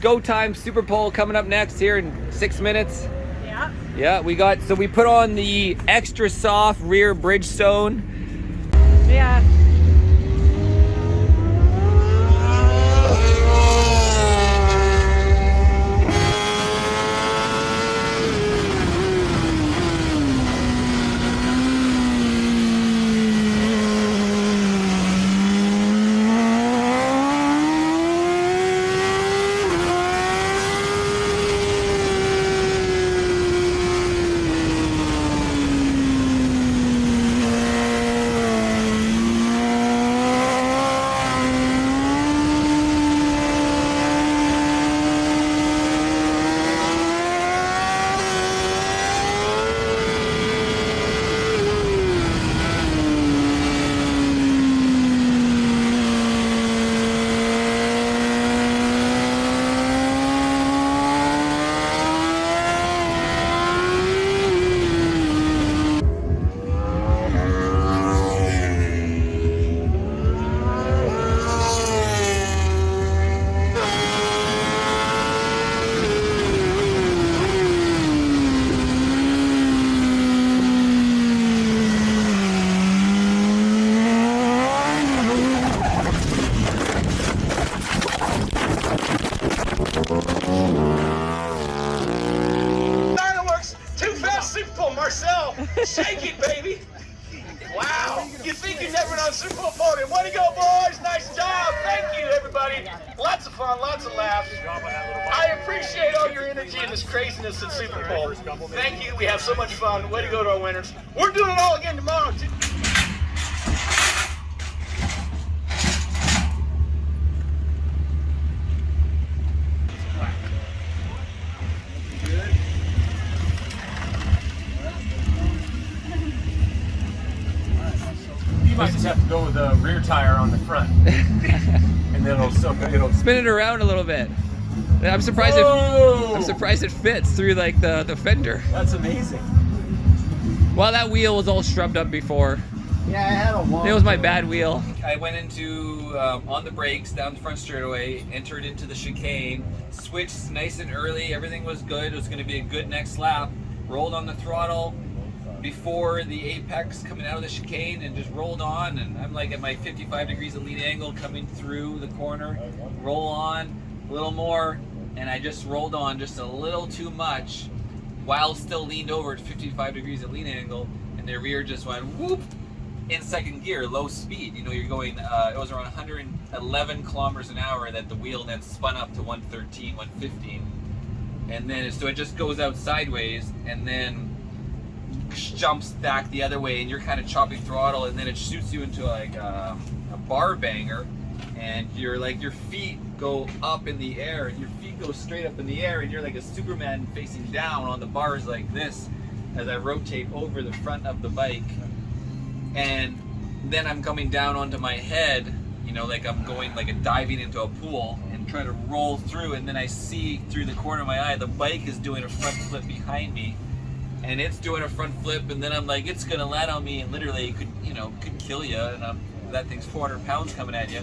go time. Superpole coming up next here in 6 minutes. Yeah. Yeah, we put on the extra soft rear Bridgestone. Yeah. Shake it, baby! Wow! You think you've never done Superpole podium. Way to go, boys! Nice job! Thank you, everybody. Lots of fun, lots of laughs. I appreciate all your energy and this craziness at Superpole. Thank you. We have so much fun. Way to go to our winners. We're doing it all again tomorrow, too. You might just have to go with the rear tire on the front, and then it'll spin it around a little bit. I'm surprised. I'm surprised it fits through like the fender. That's amazing. Well, that wheel was all shrubbed up before. Yeah, I had a long. It was my bad wheel. I went into on the brakes down the front straightaway, entered into the chicane, switched nice and early. Everything was good. It was going to be a good next lap. Rolled on the throttle before the apex coming out of the chicane and just rolled on, and I'm like at my 55 degrees of lead angle coming through the corner, roll on a little more, and I just rolled on just a little too much while still leaned over at 55 degrees of lead angle, and the rear just went whoop in second gear, low speed. You know, you're going, it was around 111 kilometers an hour that the wheel then spun up to 113, 115, and then so it just goes out sideways and then jumps back the other way, and you're kind of chopping throttle, and then it shoots you into like a bar banger, and you're like, your feet go up in the air, and your feet go straight up in the air, and you're like a Superman facing down on the bars like this as I rotate over the front of the bike, and then I'm coming down onto my head, you know, like I'm going like a diving into a pool and try to roll through, and then I see through the corner of my eye the bike is doing a front flip behind me, and it's doing a front flip, and then I'm like, it's gonna land on me, and literally could kill you, and that thing's 400 pounds coming at you.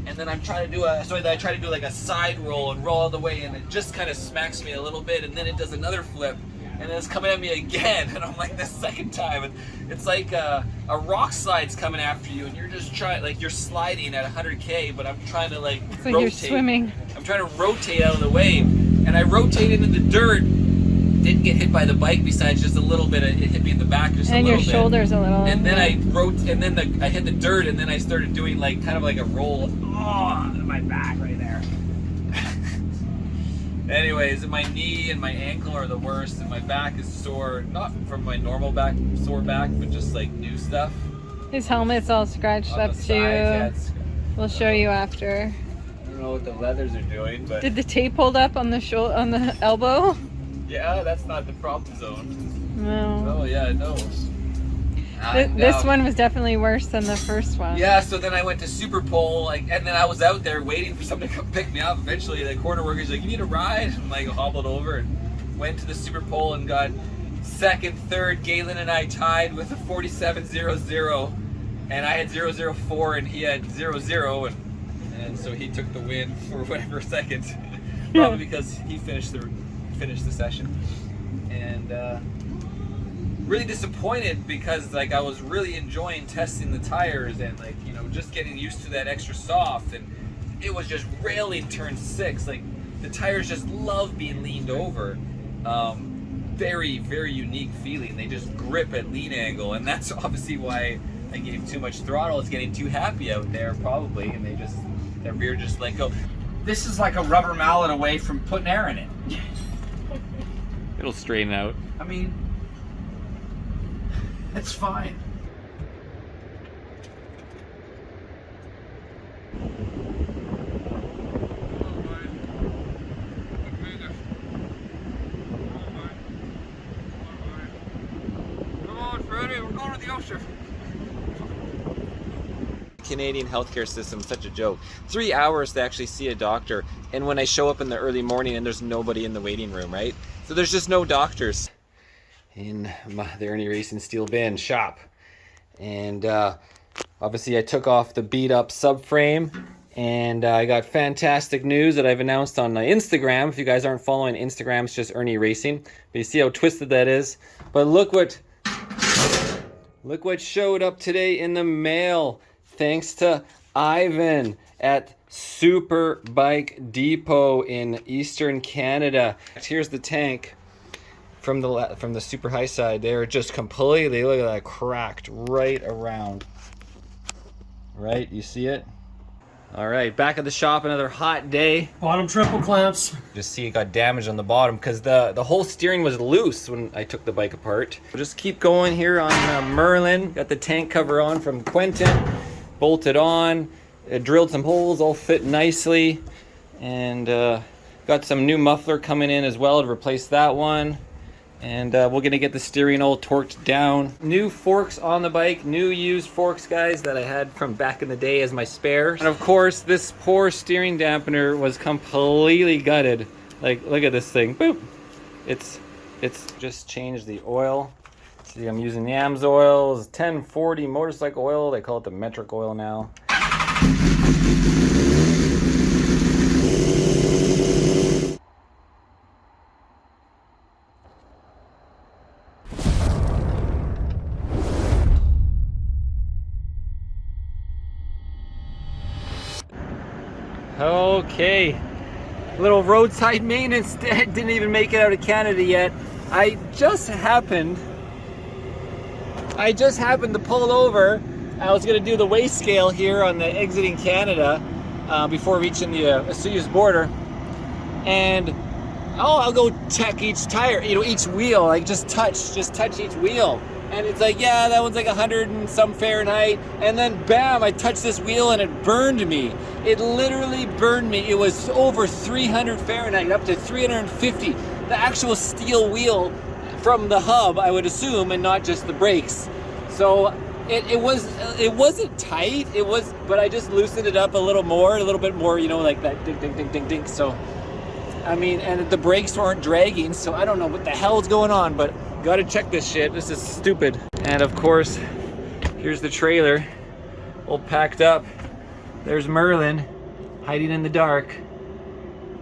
And then I'm trying to do I try to do like a side roll and roll all the way, and it just kind of smacks me a little bit, and then it does another flip, and then it's coming at me again, and I'm like, the second time, and it's like a rock slide's coming after you, and you're just trying, like, you're sliding at 100K, but I'm trying to like So rotate. you're swimming. I'm trying to rotate out of the wave, and I rotate into the dirt. Didn't get hit by the bike, besides just a little bit. It hit me in the back just a And little your bit. shoulders a little. And then I hit the dirt, and then I started doing like kind of like a roll. Oh, my back right there. Anyways, my knee and my ankle are the worst, and my back is sore. Not from my normal sore back, but just like new stuff. His helmet's all scratched On up the too. sides, yeah, We'll show you after. I don't know what the leathers are doing, but Did the tape hold up on the elbow? yeah, that's not the problem zone. No. Oh yeah, it knows. This one was definitely worse than the first one. Yeah, so then I went to Superpole, and then I was out there waiting for someone to come pick me up. Eventually, the corner worker's like, "You need a ride?" I'm like, hobbled over and went to the Superpole and got second, third. Galen and I tied with a 47.00, and I had 0.04 and he had 0.00, and so he took the win for whatever second. Probably because he finished the session, and really disappointed because like I was really enjoying testing the tires and like, you know, just getting used to that extra soft, and it was just railing turn 6. Like the tires just love being leaned over. Very, very unique feeling. They just grip at lean angle, and that's obviously why I gave too much throttle. It's getting too happy out there probably, and their rear just let go. This is like a rubber mallet away from putting air in it. It'll straighten out. I mean, it's fine. Come on, Freddie, we're going to the ocean. Canadian healthcare system is such a joke. 3 hours to actually see a doctor, and when I show up in the early morning and there's nobody in the waiting room, right? So there's just no doctors in the Irnieracing steel bin shop. And obviously I took off the beat up subframe, and I got fantastic news that I've announced on my Instagram. If you guys aren't following Instagram, it's just Irnieracing. But you see how twisted that is. But look what showed up today in the mail. Thanks to Ivan at Superbike Depot in Eastern Canada. Here's the tank from the super high side. They're just completely, look at that, cracked right around. Right, you see it? All right, back at the shop, another hot day. Bottom triple clamps. Just see it got damaged on the bottom because the whole steering was loose when I took the bike apart. We'll just keep going here on Merlin. Got the tank cover on from Quentin. Bolted on, drilled some holes, all fit nicely, and got some new muffler coming in as well to replace that one. And we're gonna get the steering all torqued down. New forks on the bike, new used forks, guys, that I had from back in the day as my spares. And of course, this poor steering dampener was completely gutted. Like, look at this thing, boop. It's just changed the oil. See, I'm using the AMS oil, it's 1040 motorcycle oil. They call it the metric oil now. Okay, little roadside maintenance. Didn't even make it out of Canada yet. I just happened to pull over. I was gonna do the weigh scale here on the exiting Canada before reaching the Australia's border, and I'll go check each tire, you know, each wheel, like just touch each wheel, and it's like, yeah, that one's like 100 and some Fahrenheit, and then bam, I touched this wheel and it burned me. It literally burned me. It was over 300 Fahrenheit, up to 350. The actual steel wheel from the hub, I would assume, and not just the brakes. So it wasn't tight. It was, but I just loosened it up a little bit more, you know, like that ding ding ding ding ding. So I mean, and the brakes weren't dragging, so I don't know what the hell's going on, but gotta check this shit. This is stupid. And of course, here's the trailer, all packed up. There's Merlin hiding in the dark,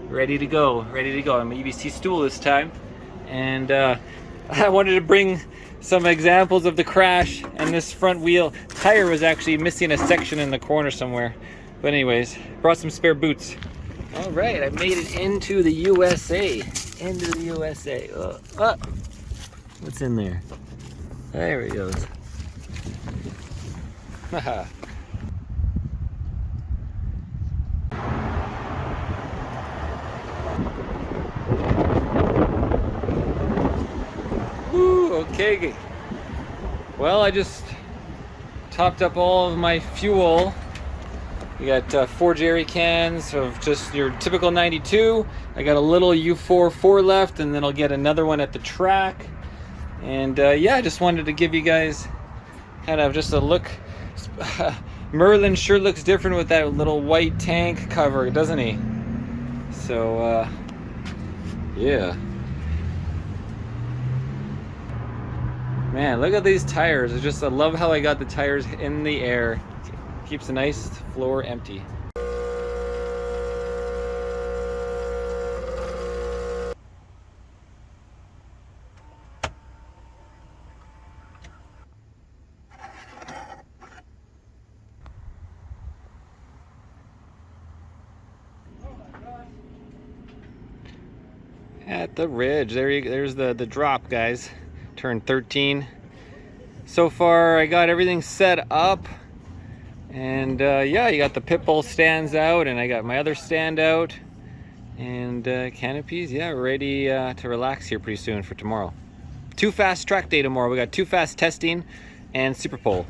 ready to go. I'm an EBC stool this time. And I wanted to bring some examples of the crash, and this front wheel tire was actually missing a section in the corner somewhere. But anyways, brought some spare boots. All right, I made it into the USA. What's in there? There he goes. Haha. Woo, okay. Well, I just topped up all of my fuel. We got 4 jerry cans of just your typical 92. I got a little U4 left, and then I'll get another one at the track. And yeah, I just wanted to give you guys kind of just a look. Merlin sure looks different with that little white tank cover, doesn't he? So yeah. Man, look at these tires. I love how I got the tires in the air. Keeps a nice floor empty. at the ridge. There's the drop, guys. Turn 13. So far I got everything set up, and yeah, you got the pit bull stands out, and I got my other stand out, and canopies. Yeah, ready to relax here pretty soon for tomorrow. Too fast track day tomorrow. We got Too Fast testing and Superpole.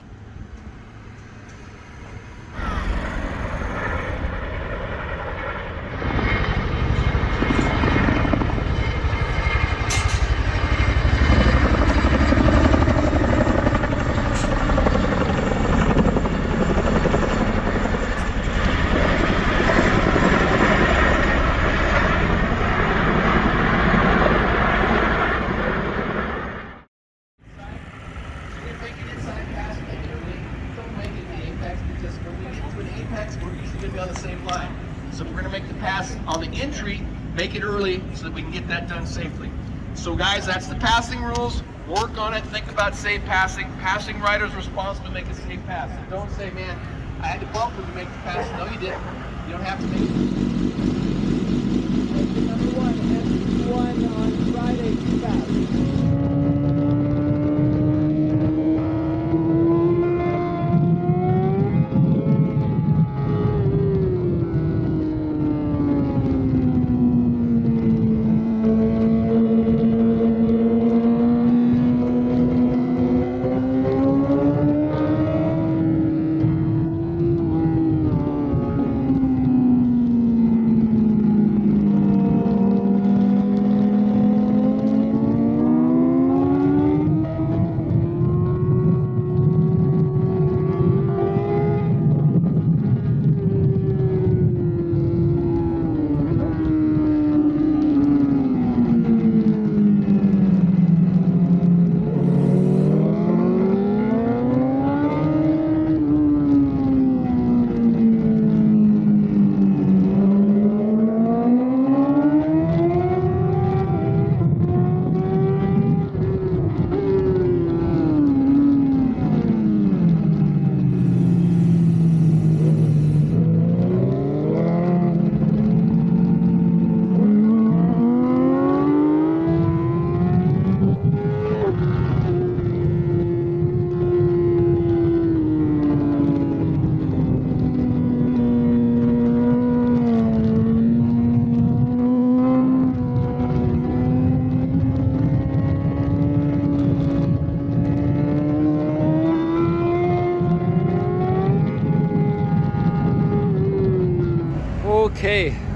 On the same line. So we're going to make the pass on the entry, make it early so that we can get that done safely. So guys, that's the passing rules. Work on it. Think about safe passing. Passing rider's responsible to make a safe pass. So don't say, man, I had to bump him to make the pass. No, you didn't. You don't have to make it. Number one, S1 on Friday, Too Fast.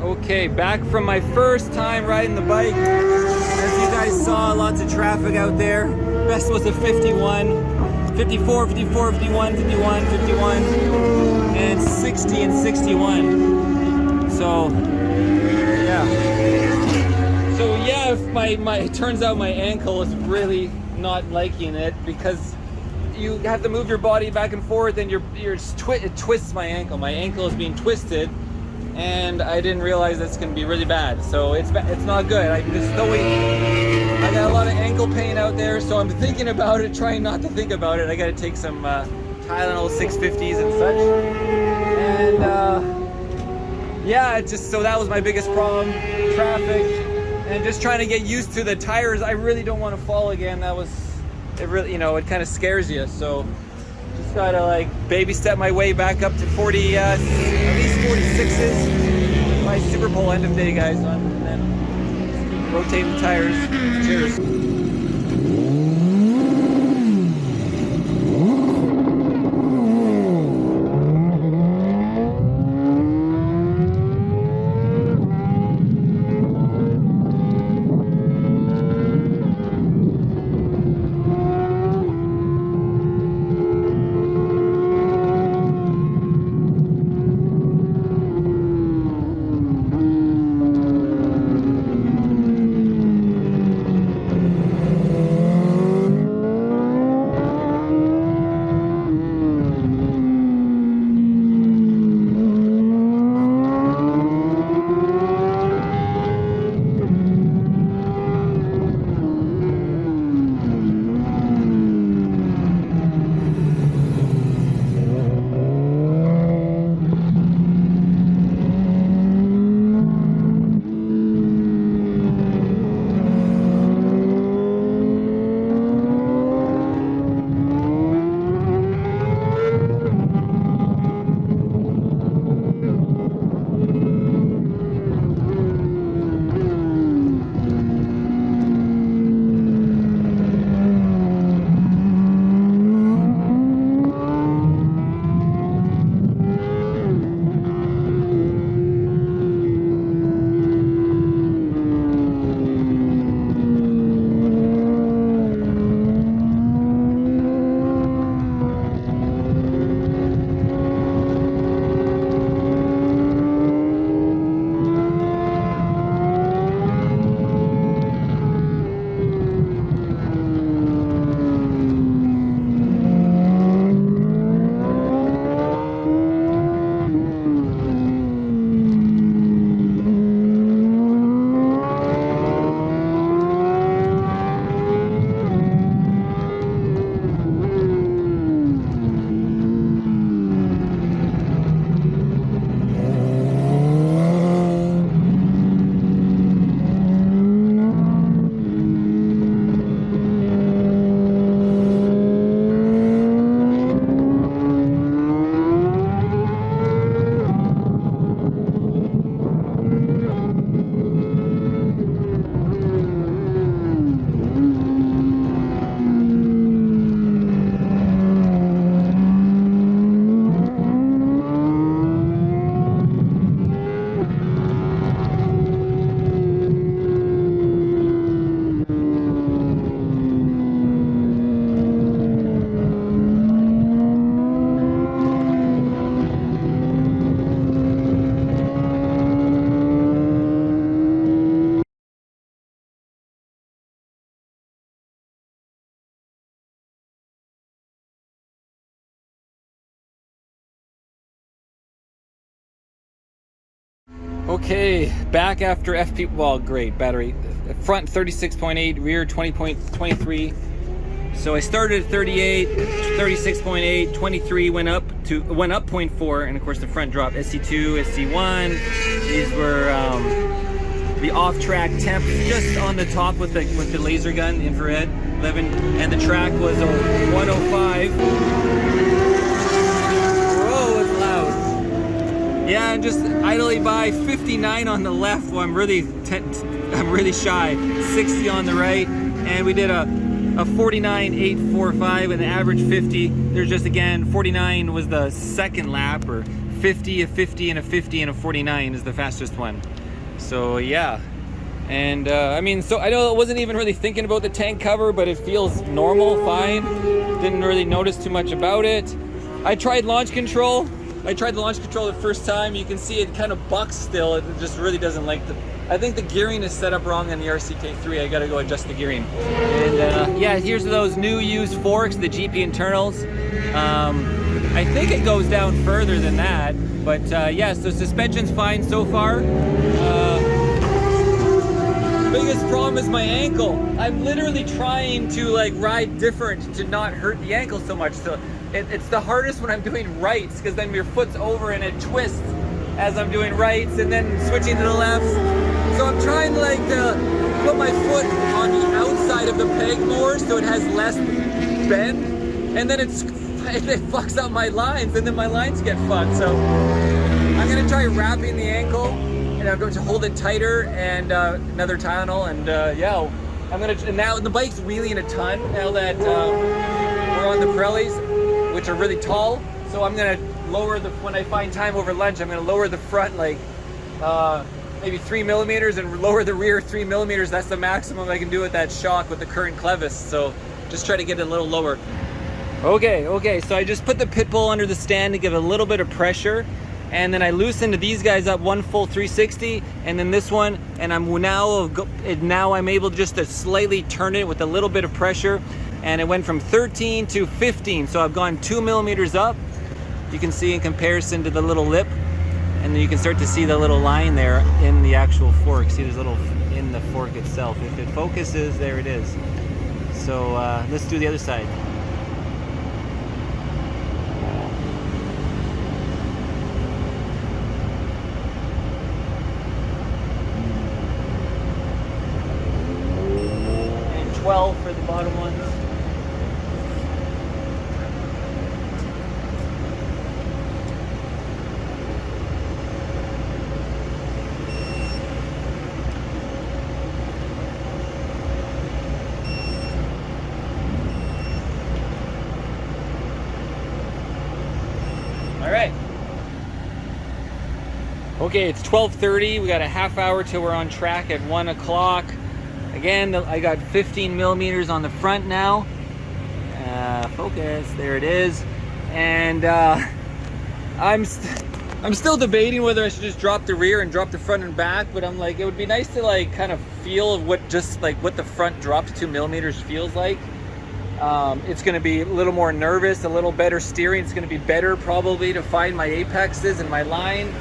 Okay, back from my first time riding the bike. As you guys saw, lots of traffic out there. Best was a 51, 54, 54, 51, 51, 51, and 60 and 61. So, yeah. So yeah, it turns out my ankle is really not liking it, because you have to move your body back and forth, and it twists my ankle. My ankle is being twisted, and I didn't realize that's going to be really bad. So it's not good. I got a lot of ankle pain out there, so I'm thinking about it, trying not to think about it. I got to take some Tylenol 650s and such. And yeah, so that was my biggest problem, traffic, and just trying to get used to the tires. I really don't want to fall again. It really, it kind of scares you. So just gotta like baby step my way back up to 40, at least 46s. My Superpole end of day, guys, and then rotating the tires. Cheers. Okay, back after FP, well, great, battery. Front 36.8, rear 20.23. So I started at 38, 36.8, 23 went up 0.4, and of course the front dropped. SC2, SC1, these were the off-track temp just on the top with the laser gun, the infrared 11, and the track was a 105. Whoa, it's loud. Yeah, and just idly by 59 on the left. Well, I'm really shy. 60 on the right, and we did a 49.845 with an average 50. There's just, again, 49 was the second lap, or 50, a 50, and a 50, and a 49 is the fastest one. So yeah, and I mean, so I know I wasn't even really thinking about the tank cover, but it feels normal, fine. Didn't really notice too much about it. I tried launch control. I tried the launch control the first time. You can see it kind of bucks still. It just really doesn't like the. I think the gearing is set up wrong on the RCK3. I gotta go adjust the gearing. And yeah, here's those new used forks, the GP internals. I think it goes down further than that, but yeah, so suspension's fine so far. Biggest problem is my ankle. I'm literally trying to like ride different to not hurt the ankle so much. So it's the hardest when I'm doing rights, because then your foot's over and it twists as I'm doing rights and then switching to the lefts. So I'm trying like to put my foot on the outside of the peg more so it has less bend, and then it fucks up my lines, and then my lines get fucked. So I'm gonna try wrapping the ankle, and I'm going to hold it tighter, and another Tylenol, and yeah, I'm gonna. And now the bike's wheeling a ton now that we're on the Pirellis, which are really tall. So I'm gonna lower the, when I find time over lunch, I'm gonna lower the front like maybe 3 millimeters and lower the rear 3 millimeters. That's the maximum I can do with that shock with the current clevis. So just try to get it a little lower. Okay, so I just put the pit bull under the stand to give a little bit of pressure, and then I loosened these guys up one full 360, and then this one, and now I'm able just to slightly turn it with a little bit of pressure, and it went from 13 to 15, so I've gone 2 millimeters up. You can see in comparison to the little lip, and then you can start to see the little line there in the actual fork. See, there's a little in the fork itself. If it focuses, there it is. So let's do the other side. And 12 for the bottom ones. Okay, it's 12:30. We got a half hour till we're on track at 1 o'clock. Again, I got 15 millimeters on the front now. Focus, there it is. And I'm still debating whether I should just drop the rear and drop the front and back, but I'm like, it would be nice to like kind of feel what the front dropped 2 millimeters feels like. It's going to be a little more nervous, a little better steering. It's going to be better probably to find my apexes and my line.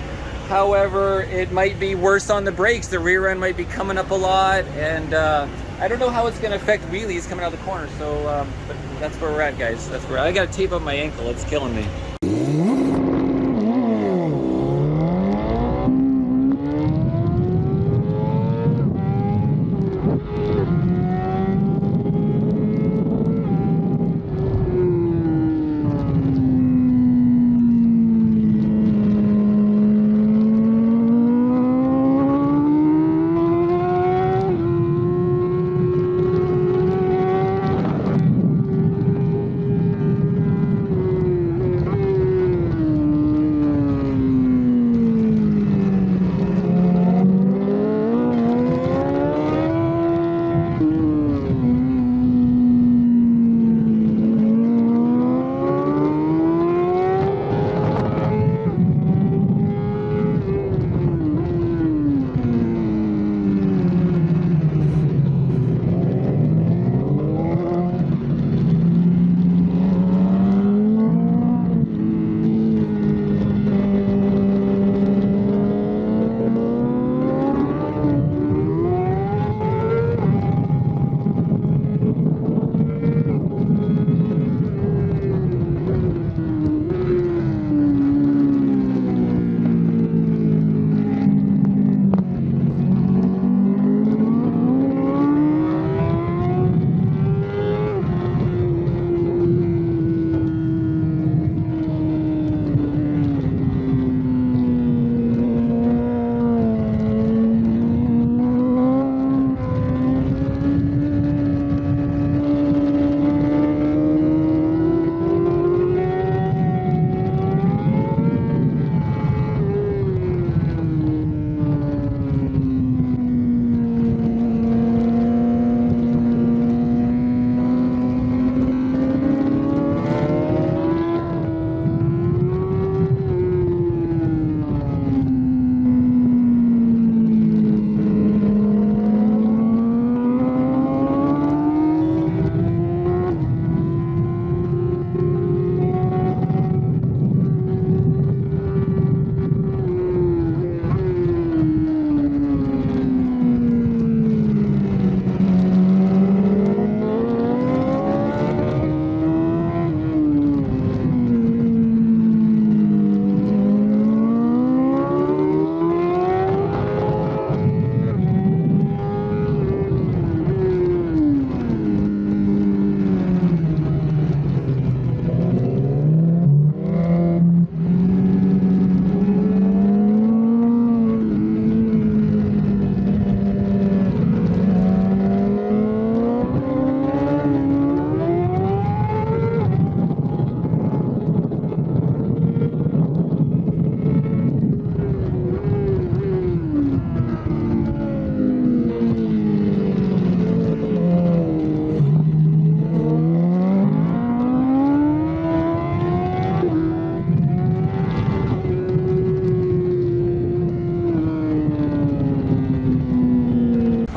However, it might be worse on the brakes. The rear end might be coming up a lot, and I don't know how it's going to affect wheelies coming out of the corner. So but that's where we're at, guys. That's where I got to tape up my ankle. It's killing me.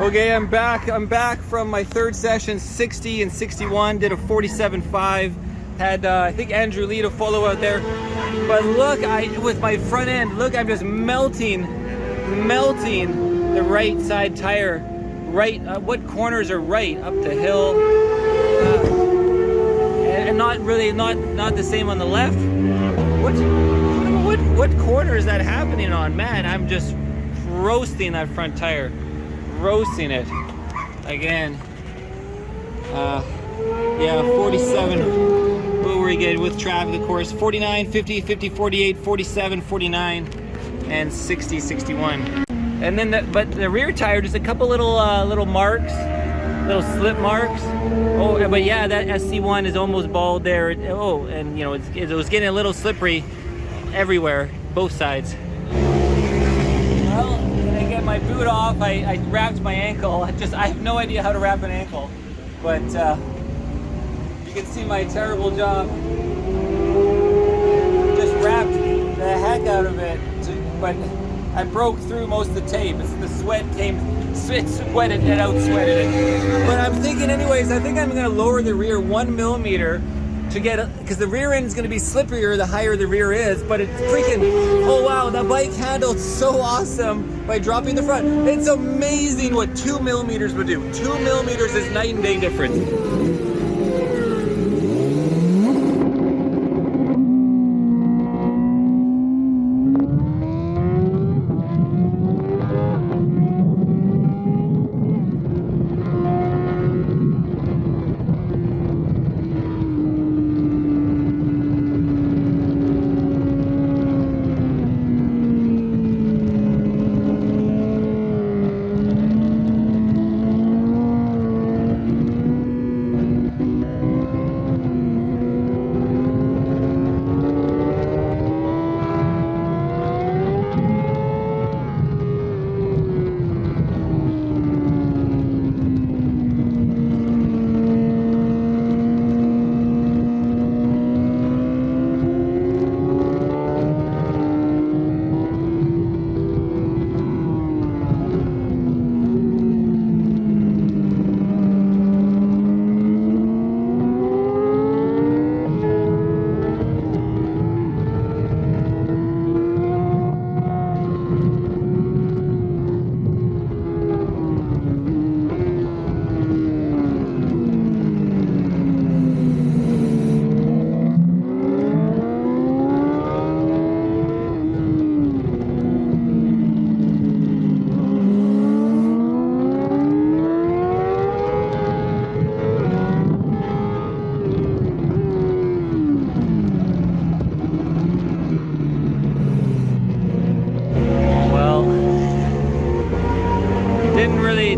Okay, I'm back from my third session, 60 and 61. Did a 47.5. Had I think Andrew Lee to follow out there. But look, with my front end, look, I'm just melting the right side tire. Right, what corners are right up the hill, and not the same on the left. What corner is that happening on? Man, I'm just roasting that front tire, roasting it again. Yeah, 47. What were we getting with traffic, of course? 49, 50, 50, 48, 47, 49, and 60, 61. And then, but the rear tire, just a couple little marks, little slip marks. Oh, but yeah, that SC1 is almost bald there. Oh, and you know, it was getting a little slippery everywhere, both sides. Well, when I get my boot off, I wrapped my ankle. I have no idea how to wrap an ankle, but you can see my terrible job. Just wrapped the heck out of it, but I broke through most of the tape. The sweat sweated and out-sweated it. But I'm thinking anyways, I think I'm gonna lower the rear 1 millimeter to get, because the rear end is gonna be slipperier the higher the rear is, but it's freaking, oh wow, that bike handled so awesome by dropping the front. It's amazing what 2 millimeters would do. 2 millimeters is night and day difference.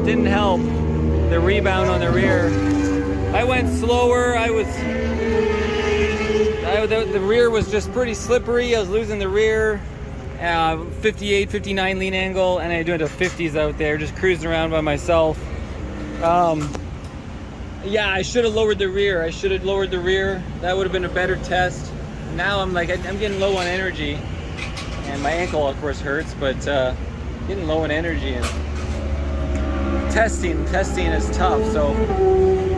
Didn't help the rebound on the rear. I went slower. The rear was just pretty slippery. I was losing the rear. 58, 59 lean angle, and I doing the 50s out there, just cruising around by myself. Yeah, I should have lowered the rear. That would have been a better test. Now I'm getting low on energy, and my ankle of course hurts, but getting low on energy and testing is tough. So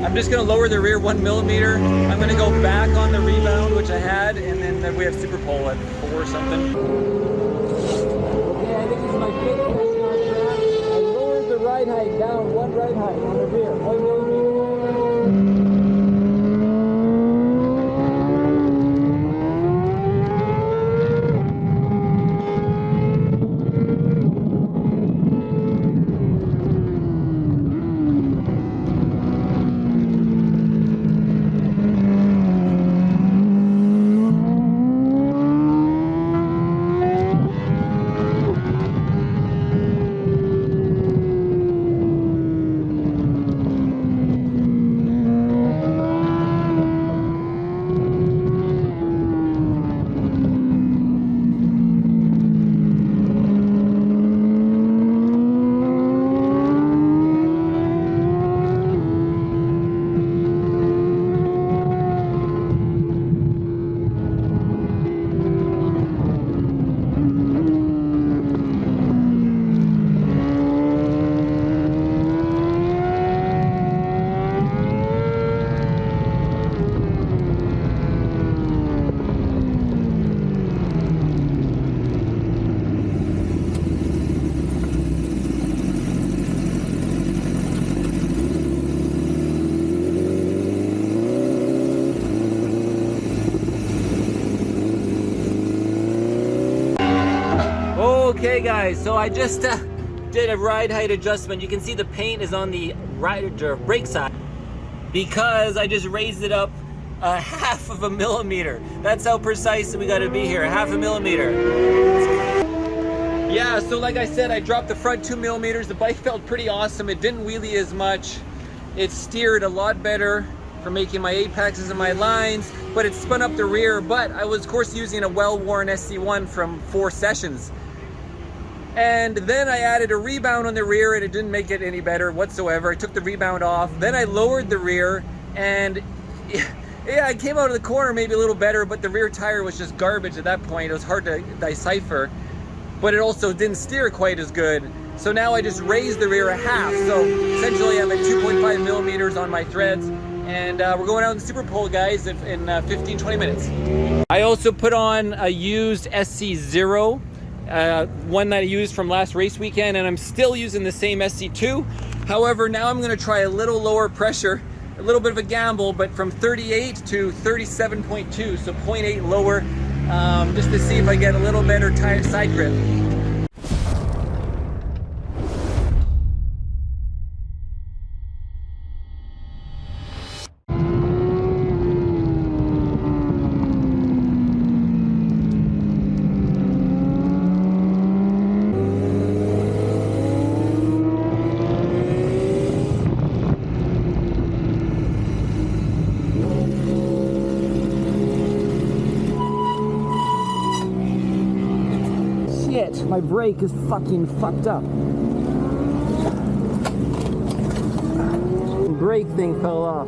I'm just gonna lower the rear 1 millimeter. I'm gonna go back on the rebound, which I had, and then we have Superpole at 4 or something. Okay, I think this is my 5th session on track. I lowered the ride height down 1 ride height on the rear, 1 millimeter. Okay guys, so I just did a ride height adjustment. You can see the paint is on the brake side because I just raised it up a 1/2 millimeter. That's how precise we gotta be here, 1/2 millimeter. Yeah, so like I said, I dropped the front 2 millimeters. The bike felt pretty awesome. It didn't wheelie as much. It steered a lot better for making my apexes and my lines, but it spun up the rear. But I was of course using a well-worn SC1 from 4 sessions. And then I added a rebound on the rear and it didn't make it any better whatsoever. I took the rebound off, then I lowered the rear, and yeah, I came out of the corner maybe a little better, but the rear tire was just garbage at that point. It was hard to decipher, but it also didn't steer quite as good. So now I just raised the rear a 1/2. So essentially I'm at 2.5 millimeters on my threads, and we're going out in the Superpole, guys, in 15-20 minutes. I also put on a used SC0, one that I used from last race weekend, and I'm still using the same SC2. However, now I'm gonna try a little lower pressure, a little bit of a gamble, but from 38 to 37.2, so 0.8 lower, just to see if I get a little better tire side grip. Shit, my brake is fucking fucked up. The brake thing fell off.